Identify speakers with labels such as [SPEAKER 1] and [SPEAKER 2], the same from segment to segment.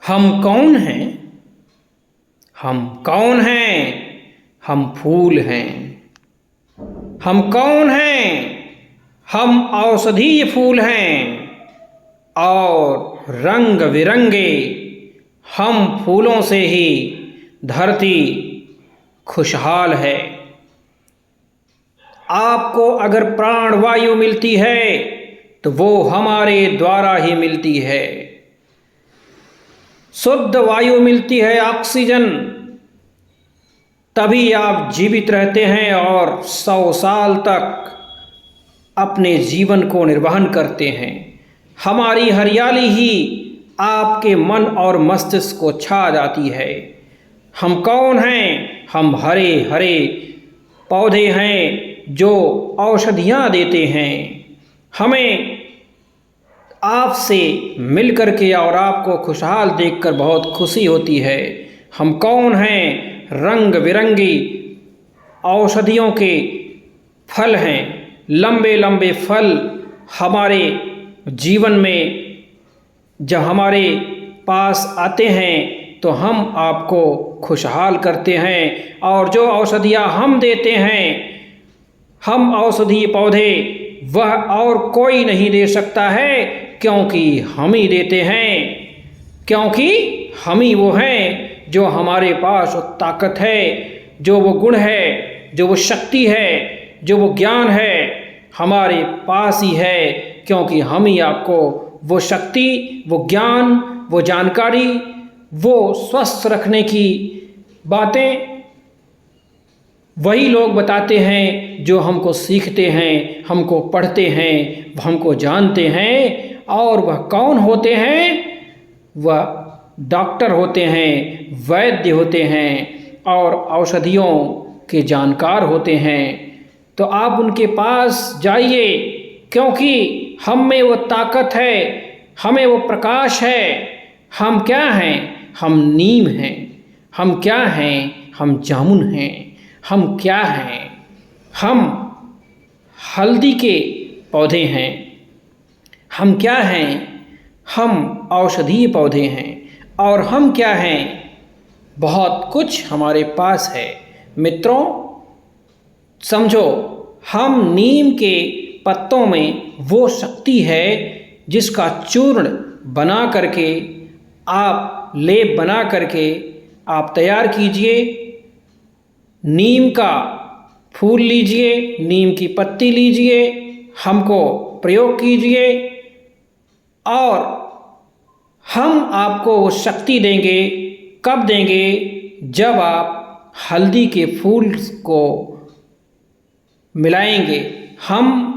[SPEAKER 1] हम कौन हैं? हम कौन हैं? हम फूल हैं। हम कौन हैं? हम औषधीय फूल हैं और रंग बिरंगे हम फूलों से ही धरती खुशहाल है। आपको अगर प्राणवायु मिलती है तो वो हमारे द्वारा ही मिलती है। शुद्ध वायु मिलती है, ऑक्सीजन, तभी आप जीवित रहते हैं और 100 साल तक अपने जीवन को निर्वहन करते हैं। हमारी हरियाली ही आपके मन और मस्तिष्क को छा जाती है। हम कौन हैं? हम हरे हरे पौधे हैं जो औषधियाँ देते हैं। हमें आपसे मिलकर के और आपको खुशहाल देखकर बहुत खुशी होती है। हम कौन हैं? रंग बिरंगी औषधियों के फल हैं। लंबे लंबे फल हमारे जीवन में जब हमारे पास आते हैं तो हम आपको खुशहाल करते हैं। और जो औषधियाँ हम देते हैं, हम औषधीय पौधे, वह और कोई नहीं दे सकता है, क्योंकि हम ही देते हैं। क्योंकि हम ही वो हैं जो हमारे पास वो ताकत है, जो वो गुण है, जो वो शक्ति है, जो वो ज्ञान है, हमारे पास ही है। क्योंकि हम ही आपको वो शक्ति, वो ज्ञान, वो जानकारी, वो स्वस्थ रखने की बातें वही लोग बताते हैं जो हमको सीखते हैं, हमको पढ़ते हैं, हमको जानते हैं। और वह कौन होते हैं? वह डॉक्टर होते हैं, वैद्य होते हैं और औषधियों के जानकार होते हैं। तो आप उनके पास जाइए, क्योंकि हम में वो ताकत है, हमें वो प्रकाश है। हम क्या हैं? हम नीम हैं। हम क्या हैं? हम जामुन हैं। हम क्या हैं? हम हल्दी के पौधे हैं। हम क्या हैं? हम औषधीय पौधे हैं। और हम क्या हैं? बहुत कुछ हमारे पास है। मित्रों, समझो, हम नीम के पत्तों में वो शक्ति है जिसका चूर्ण बना करके, आप लेप बना करके आप तैयार कीजिए। नीम का फूल लीजिए, नीम की पत्ती लीजिए, हमको प्रयोग कीजिए और हम आपको वो शक्ति देंगे। कब देंगे? जब आप हल्दी के फूल को मिलाएंगे। हम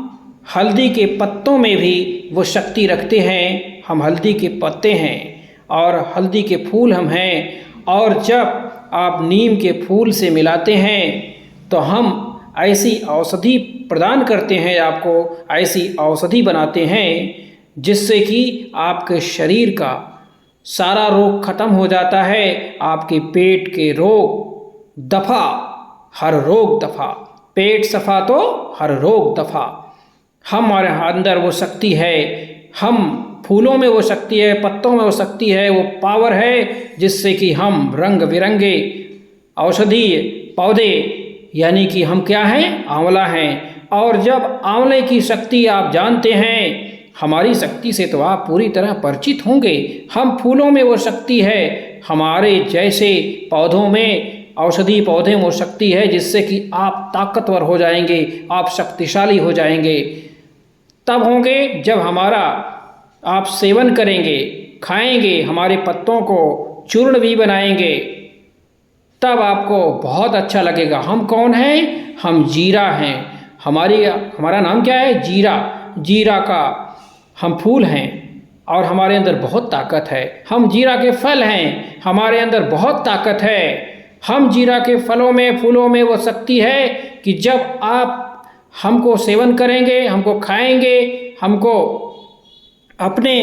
[SPEAKER 1] हल्दी के पत्तों में भी वो शक्ति रखते हैं। हम हल्दी के पत्ते हैं और हल्दी के फूल हम हैं। और जब आप नीम के फूल से मिलाते हैं तो हम ऐसी औषधि प्रदान करते हैं, आपको ऐसी औषधि बनाते हैं जिससे कि आपके शरीर का सारा रोग खत्म हो जाता है। आपके पेट के रोग दफा, हर रोग दफा। पेट सफा तो हर रोग दफा। हमारे अंदर वो शक्ति है, हम फूलों में वो शक्ति है, पत्तों में वो शक्ति है, वो पावर है जिससे कि हम रंग बिरंगे औषधीय पौधे, यानी कि हम क्या हैं? आंवला हैं। और जब आंवले की शक्ति आप जानते हैं, हमारी शक्ति से तो आप पूरी तरह परिचित होंगे। हम फूलों में वो शक्ति है, हमारे जैसे पौधों में, औषधीय पौधे में वो शक्ति है जिससे कि आप ताकतवर हो जाएंगे, आप शक्तिशाली हो जाएंगे। तब होंगे जब हमारा आप सेवन करेंगे, खाएंगे, हमारे पत्तों को चूर्ण भी बनाएंगे, तब आपको बहुत अच्छा लगेगा। हम कौन हैं? हम जीरा हैं। हमारा नाम क्या है? जीरा। जीरा का हम फूल हैं और हमारे अंदर बहुत ताकत है। हम जीरा के फल हैं, हमारे अंदर बहुत ताकत है। हम जीरा के फलों में, फूलों में वो शक्ति है कि जब आप हमको सेवन करेंगे, हमको खाएंगे, हमको अपने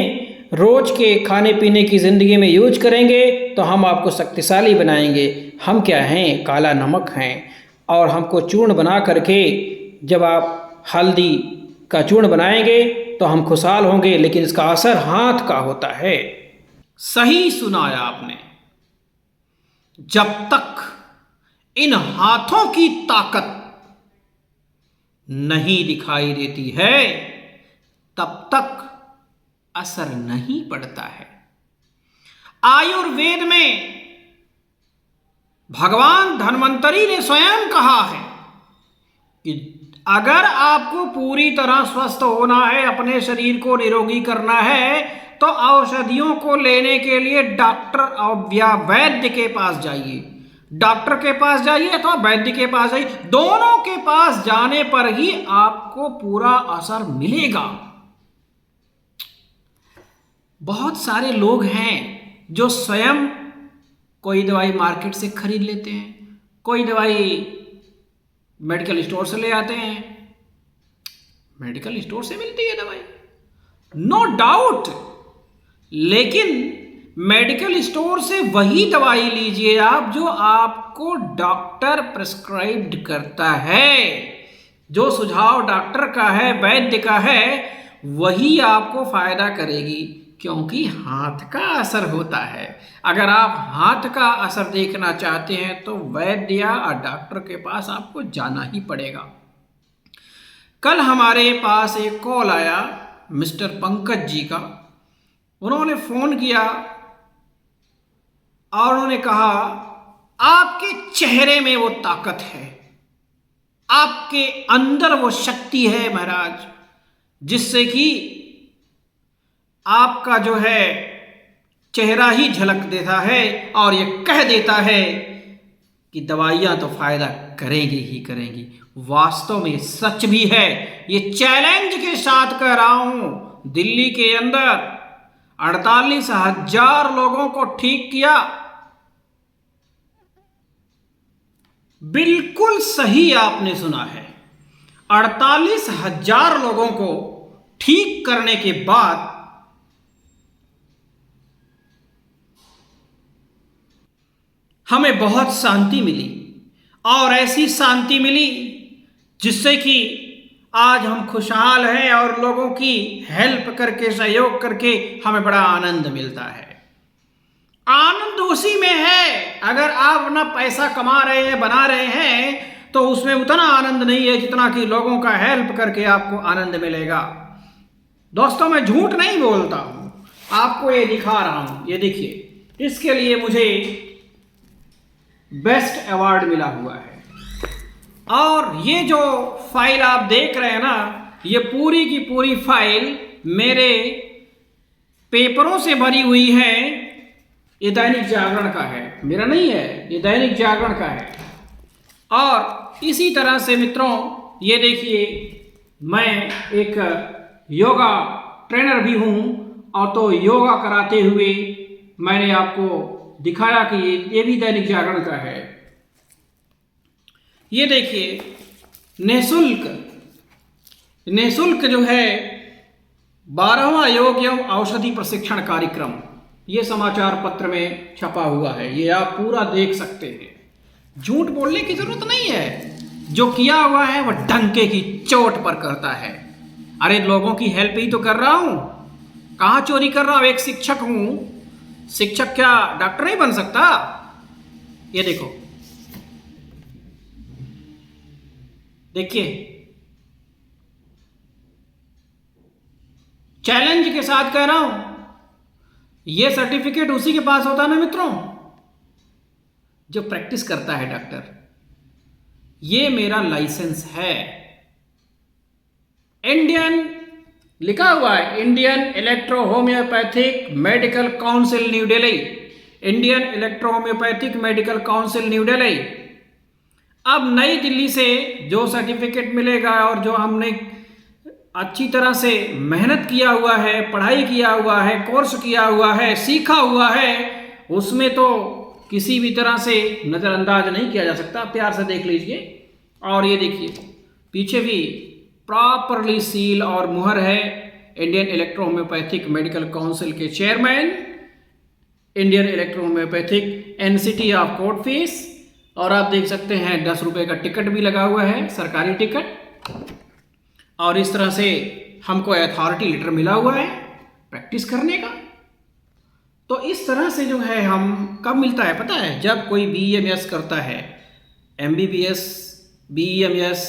[SPEAKER 1] रोज के खाने पीने की ज़िंदगी में यूज करेंगे तो हम आपको शक्तिशाली बनाएंगे। हम क्या हैं? काला नमक हैं। और हमको चूर्ण बना करके जब आप हल्दी का चूर्ण बनाएंगे तो हम खुशहाल होंगे। लेकिन इसका असर हाथ का होता है। सही सुनाया आपने। जब तक इन हाथों की ताकत नहीं दिखाई देती है तब तक असर नहीं पड़ता है। आयुर्वेद में भगवान धन्वंतरी ने स्वयं कहा है कि अगर आपको पूरी तरह स्वस्थ होना है, अपने शरीर को निरोगी करना है, तो औषधियों को लेने के लिए डॉक्टर या वैद्य के पास जाइए। डॉक्टर के पास जाइए अथवा वैद्य के पास जाइए, दोनों के पास जाने पर ही आपको पूरा असर मिलेगा। बहुत सारे लोग हैं जो स्वयं कोई दवाई मार्केट से खरीद लेते हैं, कोई दवाई मेडिकल स्टोर से ले आते हैं। मेडिकल स्टोर से मिलती है दवाई, नो डाउट, लेकिन मेडिकल स्टोर से वही दवाई लीजिए आप जो आपको डॉक्टर प्रिस्क्राइब्ड करता है। जो सुझाव डॉक्टर का है, वैद्य का है, वही आपको फायदा करेगी, क्योंकि हाथ का असर होता है। अगर आप हाथ का असर देखना चाहते हैं तो वैद्य या डॉक्टर के पास आपको जाना ही पड़ेगा। कल हमारे पास एक कॉल आया मिस्टर पंकज जी का। उन्होंने फ़ोन किया और उन्होंने कहा आपके चेहरे में वो ताकत है, आपके अंदर वो शक्ति है महाराज, जिससे कि आपका जो है चेहरा ही झलक देता है और ये कह देता है कि दवाइयां तो फायदा करेंगी ही करेंगी। वास्तव में सच भी है। ये चैलेंज के साथ कह रहा हूं, दिल्ली के अंदर 48,000 लोगों को ठीक किया। बिल्कुल सही आपने सुना है, 48,000 लोगों को ठीक करने के बाद हमें बहुत शांति मिली, और ऐसी शांति मिली जिससे कि आज हम खुशहाल हैं और लोगों की हेल्प करके, सहयोग करके हमें बड़ा आनंद मिलता है। आनंद उसी में है, अगर आप अपना पैसा कमा रहे हैं, बना रहे हैं, तो उसमें उतना आनंद नहीं है जितना कि लोगों का हेल्प करके आपको आनंद मिलेगा। दोस्तों, मैं झूठ नहीं बोलता हूं, आपको ये दिखा रहा हूं। ये देखिए, इसके लिए मुझे बेस्ट अवार्ड मिला हुआ है। और ये जो फाइल आप देख रहे हैं ना, ये पूरी की पूरी फाइल मेरे पेपरों से भरी हुई है। ये दैनिक जागरण का है, मेरा नहीं है, ये दैनिक जागरण का है। और इसी तरह से मित्रों, ये देखिए, मैं एक योगा ट्रेनर भी हूँ, और तो योगा कराते हुए मैंने आपको दिखाया कि ये भी दैनिक जागरण का है। ये देखिए, निःशुल्क जो है 12वां योग एवं औषधि प्रशिक्षण कार्यक्रम, ये समाचार पत्र में छपा हुआ है। ये आप पूरा देख सकते हैं। झूठ बोलने की जरूरत नहीं है, जो किया हुआ है वह डंके की चोट पर करता है। अरे लोगों की हेल्प ही तो कर रहा हूं, कहां चोरी कर रहा हूं। एक शिक्षक हूं, शिक्षक क्या डॉक्टर नहीं बन सकता? ये देखो, देखिए, चैलेंज के साथ कह रहा हूं, ये सर्टिफिकेट उसी के पास होता है ना मित्रों, जो प्रैक्टिस करता है डॉक्टर। ये मेरा लाइसेंस है, इंडियन लिखा हुआ है, Indian electro homoeopathic medical council new Delhi, Indian electro homoeopathic medical council new Delhi. अब नई दिल्ली से जो सर्टिफिकेट मिलेगा और जो हमने अच्छी तरह से मेहनत किया हुआ है, पढ़ाई किया हुआ है, कोर्स किया हुआ है, सीखा हुआ है, उसमें तो किसी भी तरह से नज़रअंदाज नहीं किया जा सकता। प्यार से देख लीजिए। और ये देखिए, पीछे भी प्रॉपरली सील और मुहर है, Indian electro homoeopathic medical council के chairman, Indian electro homoeopathic, NCT of court fees. और आप देख सकते हैं 10 रुपये का टिकट भी लगा हुआ है, सरकारी टिकट। और इस तरह से हमको अथॉरिटी लेटर मिला हुआ है प्रैक्टिस करने का। तो इस तरह से जो है हम कब मिलता है पता है, जब कोई BEMS करता है, MBBS, BEMS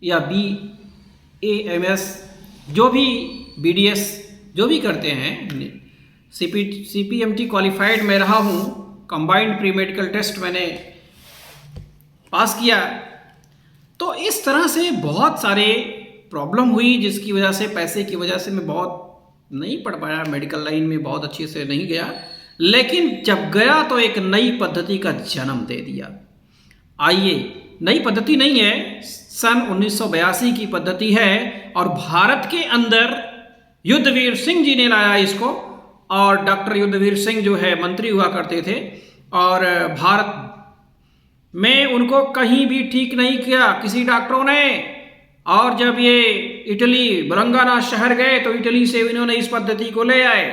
[SPEAKER 1] या BAMS, जो भी BDS जो भी करते हैं, CPMT क्वालिफाइड मैं रहा हूँ, कंबाइंड प्री मेडिकल टेस्ट मैंने पास किया। तो इस तरह से बहुत सारे प्रॉब्लम हुई, जिसकी वजह से, पैसे की वजह से मैं बहुत नहीं पढ़ पाया, मेडिकल लाइन में बहुत अच्छे से नहीं गया। लेकिन जब गया तो एक नई पद्धति का जन्म दे दिया। आइए, नई पद्धति नहीं है, सन 1982 की पद्धति है, और भारत के अंदर युद्धवीर सिंह जी ने लाया इसको। और डॉक्टर युद्धवीर सिंह जो है मंत्री हुआ करते थे, और भारत में उनको कहीं भी ठीक नहीं किया किसी डॉक्टरों ने। और जब ये इटली बरंगाना शहर गए तो इटली से इन्होंने इस पद्धति को ले आए।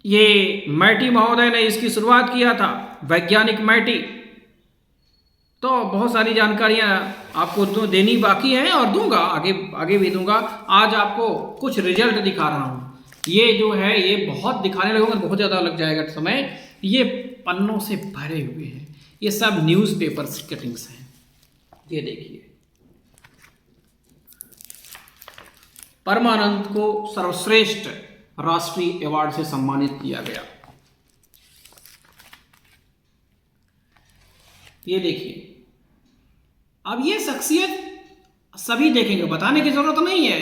[SPEAKER 1] ये मैटी महोदय ने इसकी शुरुआत किया था, वैज्ञानिक मैटी। तो बहुत सारी जानकारियां आपको देनी बाकी है, और दूंगा, आगे भी दूंगा। आज आपको कुछ रिजल्ट दिखा रहा हूं। ये जो है ये बहुत दिखाने लगूंगा, बहुत ज़्यादा लग जाएगा समय। ये पन्नों से भरे हुए हैं, ये सब न्यूज़पेपर कटिंग्स हैं। ये देखिए, परमानंद को सर्वश्रेष्ठ राष्ट्रीय अवार्ड से सम्मानित किया गया। ये देखिए, अब ये शख्सियत सभी देखेंगे, बताने की जरूरत नहीं है।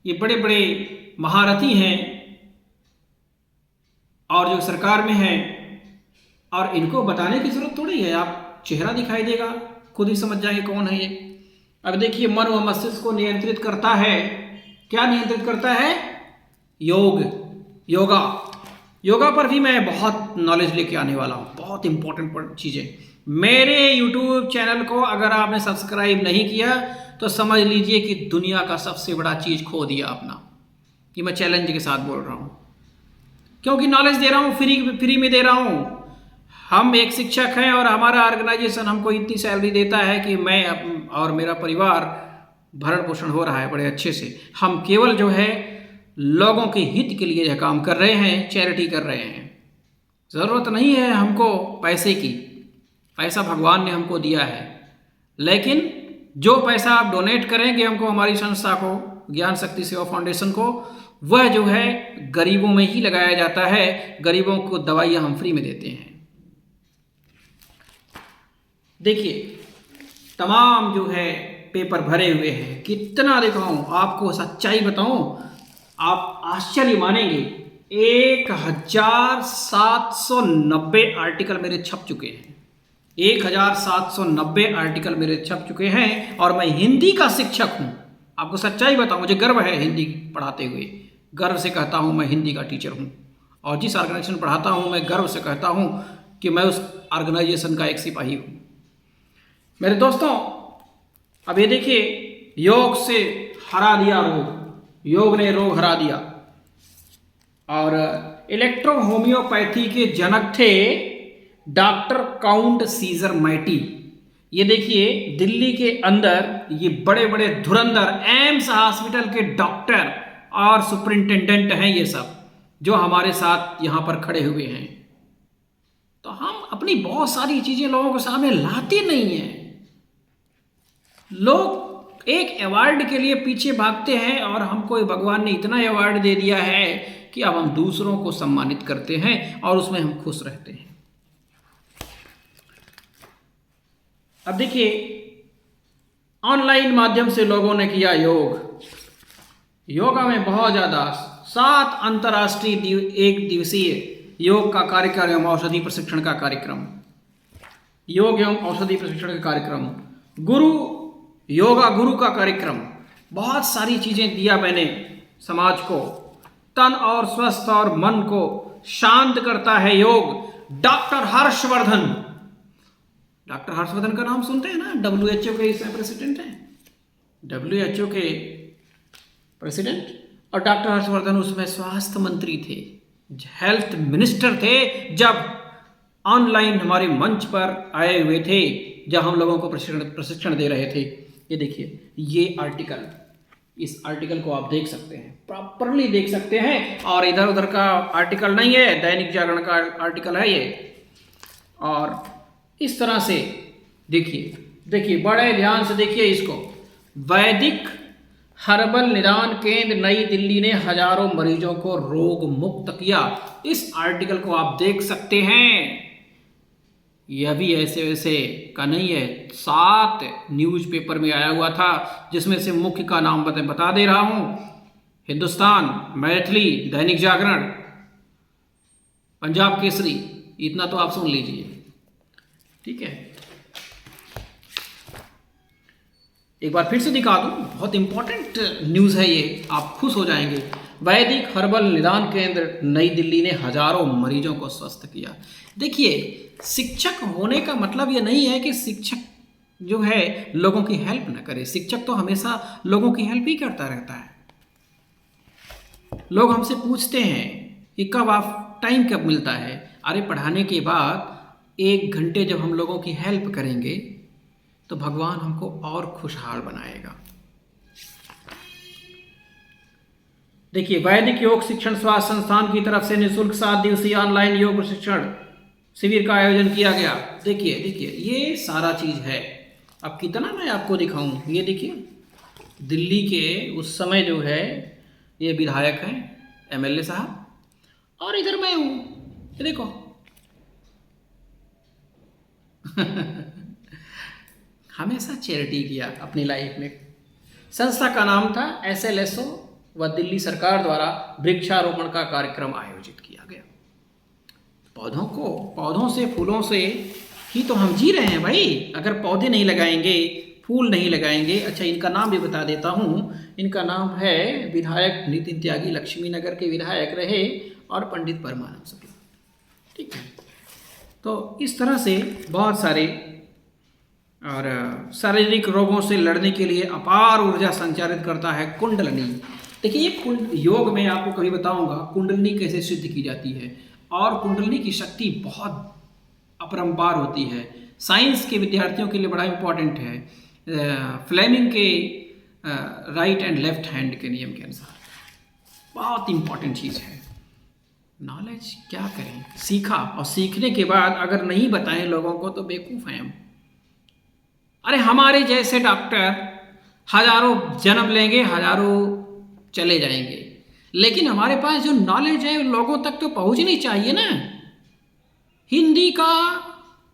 [SPEAKER 1] ये बड़े बड़े महारथी हैं और जो सरकार में हैं, और इनको बताने की जरूरत थोड़ी है। आप चेहरा दिखाई देगा, खुद ही समझ जाएंगे कौन है ये। अब देखिए, मन व मस्तिष्क को नियंत्रित करता है। क्या नियंत्रित करता है? योगा पर भी मैं बहुत नॉलेज लेके आने वाला हूँ, बहुत इंपॉर्टेंट चीज़ें। मेरे YouTube चैनल को अगर आपने सब्सक्राइब नहीं किया तो समझ लीजिए कि दुनिया का सबसे बड़ा चीज़ खो दिया अपना। कि मैं चैलेंज के साथ बोल रहा हूँ, क्योंकि नॉलेज दे रहा हूँ, फ्री में दे रहा हूँ। हम एक शिक्षक हैं और हमारा ऑर्गेनाइजेशन हमको इतनी सैलरी देता है कि मैं और मेरा परिवार भरण पोषण हो रहा है बड़े अच्छे से। हम केवल जो है लोगों के हित के लिए यह काम कर रहे हैं, चैरिटी कर रहे हैं। ज़रूरत नहीं है हमको पैसे की, पैसा भगवान ने हमको दिया है। लेकिन जो पैसा आप डोनेट करेंगे हमको, हमारी संस्था को, ज्ञान शक्ति सेवा फाउंडेशन को, वह जो है गरीबों में ही लगाया जाता है। गरीबों को दवाइयाँ हम फ्री में देते हैं। देखिए, तमाम जो है पेपर भरे हुए हैं। कितना दिखाऊं आपको, सच्चाई बताऊं, आप आश्चर्य मानेंगे। 1790 आर्टिकल मेरे छप चुके हैं। 1790 आर्टिकल मेरे छप चुके हैं, और मैं हिंदी का शिक्षक हूं। आपको सच्चाई बताऊं, मुझे गर्व है हिंदी पढ़ाते हुए। गर्व से कहता हूं मैं हिंदी का टीचर हूं, और जिस ऑर्गेनाइजेशन पढ़ाता हूं मैं गर्व से कहता हूं कि मैं उस ऑर्गेनाइजेशन का एक सिपाही हूं। मेरे दोस्तों, अब ये देखिए, योग से हरा दिया रोग, योग ने रोग हरा दिया। और इलेक्ट्रो होम्योपैथी के जनक थे डॉक्टर काउंट सीजर मैटी। ये देखिए, दिल्ली के अंदर ये बड़े बड़े धुरंधर एम्स हॉस्पिटल के डॉक्टर और सुपरिंटेंडेंट हैं, ये सब जो हमारे साथ यहाँ पर खड़े हुए हैं। तो हम अपनी बहुत सारी चीज़ें लोगों के सामने लाते नहीं हैं। लोग एक अवार्ड के लिए पीछे भागते हैं, और हमको भगवान ने इतना अवार्ड दे दिया है कि अब हम दूसरों को सम्मानित करते हैं और उसमें हम खुश रहते हैं। अब देखिए, ऑनलाइन माध्यम से लोगों ने किया योग। योगा में बहुत ज़्यादा 7 अंतर्राष्ट्रीय एक दिवसीय योग का कार्यक्रम एवं औषधि प्रशिक्षण का कार्यक्रम, योग एवं औषधि प्रशिक्षण का कार्यक्रम, योगा गुरु का कार्यक्रम, बहुत सारी चीज़ें दिया मैंने समाज को। तन और स्वस्थ और मन को शांत करता है योग। डॉक्टर हर्षवर्धन का नाम सुनते हैं ना, WHO के इसमें प्रेसिडेंट हैं, WHO के प्रेसिडेंट। और डॉक्टर हर्षवर्धन उसमें स्वास्थ्य मंत्री थे, हेल्थ मिनिस्टर थे, जब ऑनलाइन हमारे मंच पर आए हुए थे, जब हम लोगों को प्रशिक्षण दे रहे थे। ये देखिए, ये आर्टिकल इस आर्टिकल को आप देख सकते हैं, प्रॉपरली देख सकते हैं, और इधर उधर का आर्टिकल नहीं है, दैनिक जागरण का आर्टिकल है ये। और इस तरह से देखिए बड़े ध्यान से देखिए इसको। वैदिक हर्बल निदान केंद्र नई दिल्ली ने हजारों मरीजों को रोग मुक्त किया। इस आर्टिकल को आप देख सकते हैं। यह भी ऐसे वैसे का नहीं है, 7 न्यूज़पेपर में आया हुआ था, जिसमें से मुख्य का नाम बता दे रहा हूं। हिंदुस्तान, मैथिली, दैनिक जागरण, पंजाब केसरी, इतना तो आप सुन लीजिए, ठीक है। एक बार फिर से दिखा दूं, बहुत इंपॉर्टेंट न्यूज़ है ये, आप खुश हो जाएंगे। वैदिक हर्बल निदान केंद्र नई दिल्ली ने हजारों मरीजों को स्वस्थ किया। देखिए, शिक्षक होने का मतलब ये नहीं है कि शिक्षक जो है लोगों की हेल्प ना करे। शिक्षक तो हमेशा लोगों की हेल्प ही करता रहता है। लोग हमसे पूछते हैं कि कब आप टाइम कब मिलता है। अरे पढ़ाने के बाद 1 घंटे जब हम लोगों की हेल्प करेंगे तो भगवान हमको और खुशहाल बनाएगा। देखिए, वैदिक योग शिक्षण स्वास्थ्य संस्थान की तरफ से निःशुल्क 7 दिवसीय ऑनलाइन योग प्रशिक्षण शिविर का आयोजन किया गया। देखिए ये सारा चीज है। अब कितना मैं आपको दिखाऊं, ये देखिए दिल्ली के उस समय जो है ये विधायक हैं, एमएलए साहब, और इधर मैं हूं, ये देखो हमेशा चैरिटी किया अपनी लाइफ में। संस्था का नाम था SLSO व दिल्ली सरकार द्वारा वृक्षारोपण का कार्यक्रम आयोजित किया गया। पौधों से, फूलों से ही तो हम जी रहे हैं भाई। अगर पौधे नहीं लगाएंगे, फूल नहीं लगाएंगे। अच्छा, इनका नाम भी बता देता हूँ। इनका नाम है विधायक नितिन त्यागी, लक्ष्मी नगर के विधायक रहे, और पंडित परमानंद शुक्ला, ठीक है। तो इस तरह से बहुत सारे, और शारीरिक रोगों से लड़ने के लिए अपार ऊर्जा संचारित करता है कुंडलनी। देखिए, ये योग में आपको कभी बताऊंगा कुंडलनी कैसे सिद्ध की जाती है, और कुंडलनी की शक्ति बहुत अपरंपार होती है। साइंस के विद्यार्थियों के लिए बड़ा इंपॉर्टेंट है। फ्लेमिंग के राइट एंड लेफ्ट हैंड के नियम के अनुसार बहुत इंपॉर्टेंट चीज़ है। नॉलेज क्या करें, सीखा, और सीखने के बाद अगर नहीं बताएं लोगों को तो बेवकूफ़ हैं हम। अरे हमारे जैसे डॉक्टर हजारों जन्म लेंगे, हजारों चले जाएंगे, लेकिन हमारे पास जो नॉलेज है लोगों तक तो पहुंचनी चाहिए ना। हिंदी का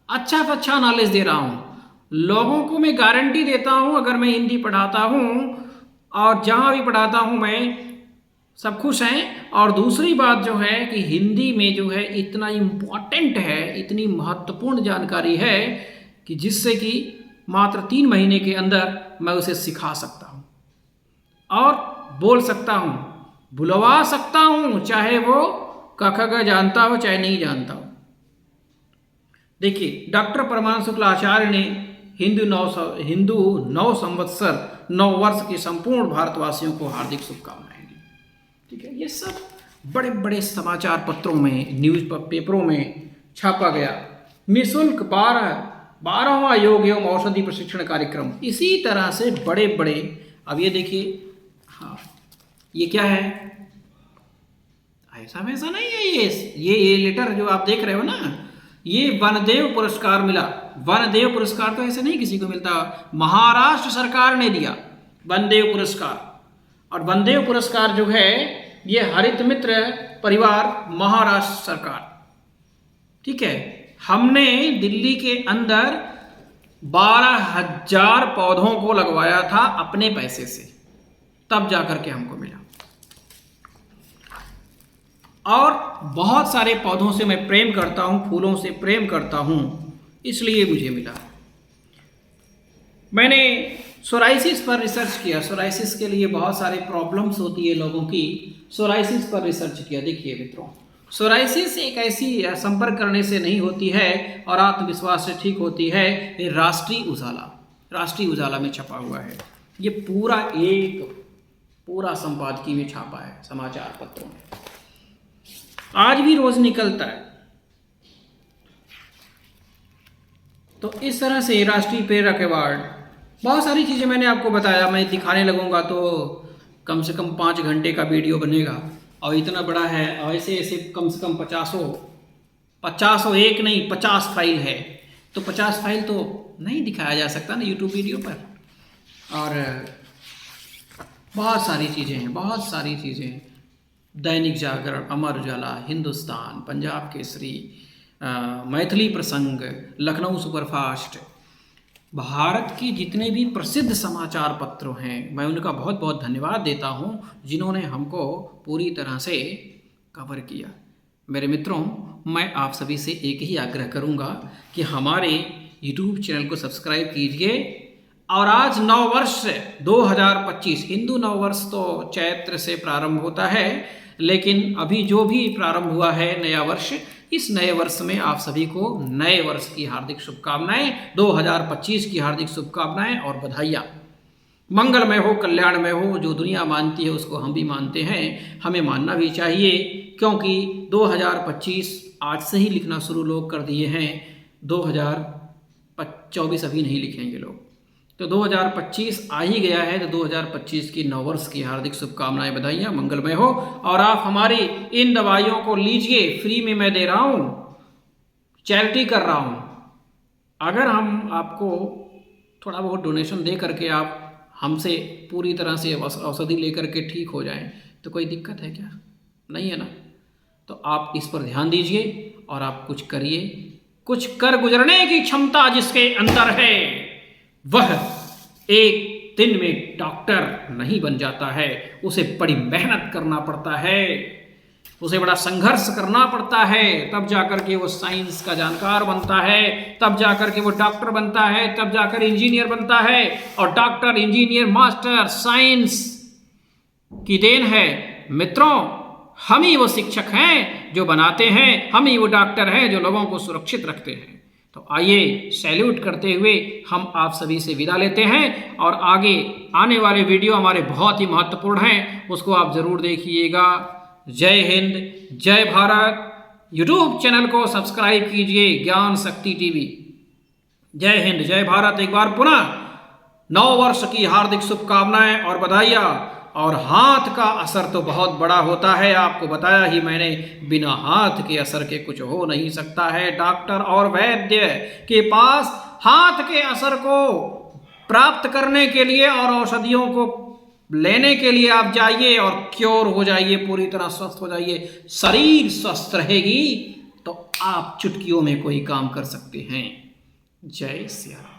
[SPEAKER 1] अच्छा से अच्छा नॉलेज दे रहा हूँ लोगों को, मैं गारंटी देता हूँ। अगर मैं हिंदी पढ़ाता हूँ और जहाँ भी पढ़ाता हूँ मैं, सब खुश हैं। और दूसरी बात जो है कि हिंदी में जो है इतना इम्पॉर्टेंट है, इतनी महत्वपूर्ण जानकारी है कि जिससे कि मात्र 3 महीने के अंदर मैं उसे सिखा सकता हूँ और बोल सकता हूँ, बुलवा सकता हूँ, चाहे वो क ख ग जानता हो चाहे नहीं जानता हो। देखिए, डॉक्टर परमानंद शुक्ला आचार्य ने हिंदू नव संवत्सर, नव वर्ष के संपूर्ण भारतवासियों को हार्दिक शुभकामनाएं दी। ठीक है, ये सब बड़े बड़े समाचार पत्रों में, न्यूज़ पेपरों में छापा गया। निःशुल्क 12वां योग एवं औषधि प्रशिक्षण कार्यक्रम। इसी तरह से बड़े बड़े, अब ये देखिए, हाँ ये क्या है, ऐसा वैसा नहीं है। ये लेटर जो आप देख रहे हो ना, ये वनदेव पुरस्कार मिला। वनदेव पुरस्कार तो ऐसे नहीं किसी को मिलता, महाराष्ट्र सरकार ने दिया वनदेव पुरस्कार। और वनदेव पुरस्कार जो है ये हरित मित्र परिवार, महाराष्ट्र सरकार, ठीक है। हमने दिल्ली के अंदर 12,000 पौधों को लगवाया था अपने पैसे से, तब जाकर के हमको मिला। और बहुत सारे पौधों से मैं प्रेम करता हूँ, फूलों से प्रेम करता हूँ, इसलिए मुझे मिला। मैंने सोराइसिस पर रिसर्च किया। सोराइसिस के लिए बहुत सारे प्रॉब्लम्स होती है लोगों की, सोराइसिस पर रिसर्च किया। देखिए मित्रों, सोराइसिस एक ऐसी संपर्क करने से नहीं होती है और आत्मविश्वास से ठीक होती है। ये राष्ट्रीय उजाला में छपा हुआ है। ये पूरा संपादकीय में छापा है, समाचार पत्रों में, आज भी रोज निकलता है। तो इस तरह से राष्ट्रीय प्रेरक अवार्ड, बहुत सारी चीज़ें मैंने आपको बताया। मैं दिखाने लगूंगा तो कम से कम 5 घंटे का वीडियो बनेगा और इतना बड़ा है, और ऐसे ऐसे कम से कम 50 एक नहीं 50 फाइल है, तो 50 फाइल तो नहीं दिखाया जा सकता ना यूट्यूब वीडियो पर। और बहुत सारी चीज़ें हैं, बहुत सारी चीज़ें हैं। दैनिक जागरण, अमर उजाला, हिंदुस्तान, पंजाब केसरी, मैथिली प्रसंग, लखनऊ सुपरफास्ट, भारत के जितने भी प्रसिद्ध समाचार पत्र हैं, मैं उनका बहुत बहुत धन्यवाद देता हूं जिन्होंने हमको पूरी तरह से कवर किया। मेरे मित्रों, मैं आप सभी से एक ही आग्रह करूंगा कि हमारे YouTube चैनल को सब्सक्राइब कीजिए। और आज नववर्ष 2025, हिंदू नववर्ष तो चैत्र से प्रारंभ होता है, लेकिन अभी जो भी प्रारंभ हुआ है नया वर्ष, इस नए वर्ष में आप सभी को नए वर्ष की हार्दिक शुभकामनाएं, 2025 की हार्दिक शुभकामनाएं और बधाइयाँ। मंगलमय हो, कल्याणमय हो। जो दुनिया मानती है उसको हम भी मानते हैं, हमें मानना भी चाहिए, क्योंकि 2025 आज से ही लिखना शुरू लोग कर दिए हैं। 2024 अभी नहीं लिखेंगे लोग, तो 2025 आ ही गया है। तो 2025 की नववर्ष की हार्दिक शुभकामनाएं, बधाइयाँ, मंगलमय हो। और आप हमारी इन दवाइयों को लीजिए, फ्री में मैं दे रहा हूँ, चैरिटी कर रहा हूँ। अगर हम आपको थोड़ा बहुत डोनेशन दे करके आप हमसे पूरी तरह से औषधि लेकर के ठीक हो जाएं, तो कोई दिक्कत है क्या? नहीं है ना। तो आप इस पर ध्यान दीजिए और आप कुछ करिए। कुछ कर गुजरने की क्षमता जिसके अंदर है, वह एक दिन में डॉक्टर नहीं बन जाता है। उसे बड़ी मेहनत करना पड़ता है, उसे बड़ा संघर्ष करना पड़ता है, तब जाकर के वो साइंस का जानकार बनता है, तब जाकर के वो डॉक्टर बनता है, तब जाकर इंजीनियर बनता है। और डॉक्टर, इंजीनियर, मास्टर, साइंस की देन है मित्रों। हम ही वो शिक्षक हैं जो बनाते हैं, हम ही वो डॉक्टर हैं जो लोगों को सुरक्षित रखते हैं। तो आइए, सैल्यूट करते हुए हम आप सभी से विदा लेते हैं, और आगे आने वाले वीडियो हमारे बहुत ही महत्वपूर्ण हैं, उसको आप ज़रूर देखिएगा। जय हिंद, जय भारत। यूट्यूब चैनल को सब्सक्राइब कीजिए, ज्ञान शक्ति टीवी। जय हिंद, जय भारत। एक बार पुनः नव वर्ष की हार्दिक शुभकामनाएं और बधाइयाँ। और हाथ का असर तो बहुत बड़ा होता है, आपको बताया ही मैंने, बिना हाथ के असर के कुछ हो नहीं सकता है। डॉक्टर और वैद्य के पास हाथ के असर को प्राप्त करने के लिए और औषधियों को लेने के लिए आप जाइए और क्योर हो जाइए, पूरी तरह स्वस्थ हो जाइए। शरीर स्वस्थ रहेगी तो आप चुटकियों में कोई काम कर सकते हैं। जय सिया राम।